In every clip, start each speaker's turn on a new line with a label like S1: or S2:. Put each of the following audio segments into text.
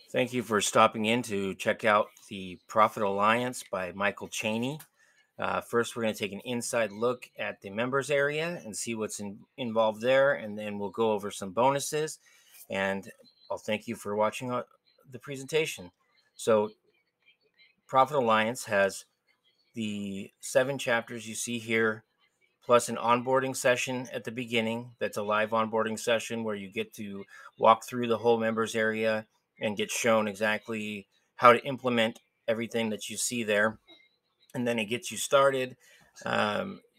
S1: Thank you for stopping in to check out the Profit Alliance by Michael Cheney. First, we're going to take an inside look at the members area and see what's involved there, and then we'll go over some bonuses. And I'll thank you for watching the presentation. So, Profit Alliance has the 7 chapters you see here, plus an onboarding session at the beginning. That's a live onboarding session where you get to walk through the whole members area and get shown exactly how to implement everything that you see there. And then it gets you started.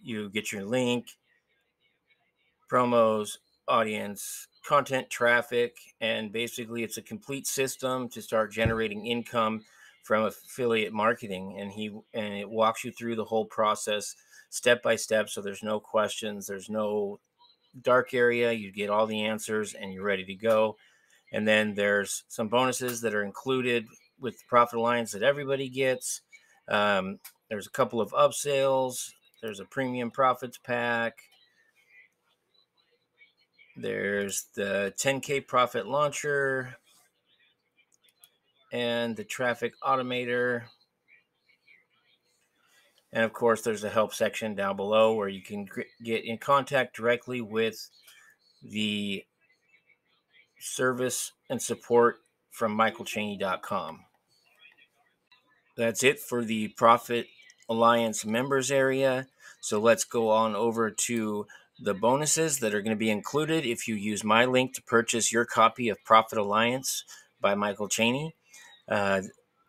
S1: You get your link, promos, audience, content, traffic, and basically it's a complete system to start generating income from affiliate marketing. And it walks you through the whole process step by step, so there's no questions, there's no dark area. You get all the answers and you're ready to go. And then there's some bonuses that are included with the Profit Alliance that everybody gets. There's a couple of upsales. There's a premium profits pack. There's the 10K profit launcher and the traffic automator. And of course, there's a help section down below where you can get in contact directly with the service and support from michaelcheney.com. That's it for the Profit Alliance members area. So let's go on over to the bonuses that are going to be included if you use my link to purchase your copy of Profit Alliance by Michael Cheney.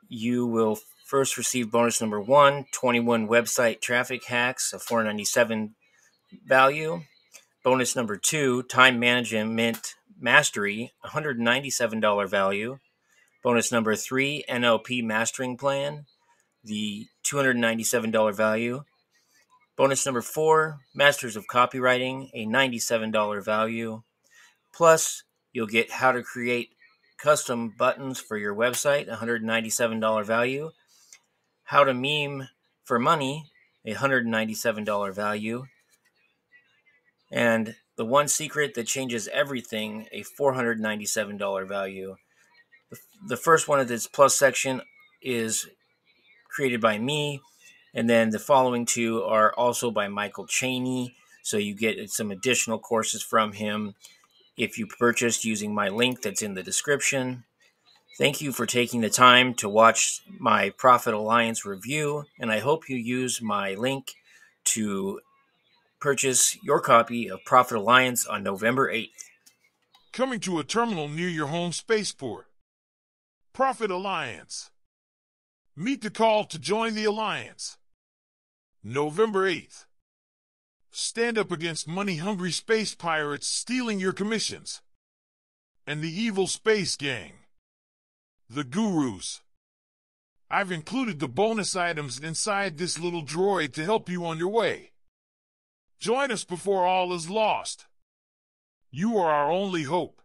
S1: You will first receive bonus number 1, 21 website traffic hacks, a $497 value. Bonus number 2, time management mastery, $197 value. Bonus number 3, NLP mastering plan, the $297 value. Bonus number 4, Masters of Copywriting, a $97 value. Plus, you'll get how to create custom buttons for your website, $197 value. How to meme for money, a $197 value. And the one secret that changes everything, a $497 value. The first one of this plus section is created by me, and then the following 2 are also by Michael Cheney, so you get some additional courses from him if you purchased using my link that's in the description. Thank you for taking the time to watch my Profit Alliance review, and I hope you use my link to purchase your copy of Profit Alliance on November 8th.
S2: Coming to a terminal near your home spaceport. Profit Alliance. Meet the call to join the Alliance. November 8th. Stand up against money-hungry space pirates stealing your commissions. And the evil space gang. The Gurus. I've included the bonus items inside this little droid to help you on your way. Join us before all is lost. You are our only hope.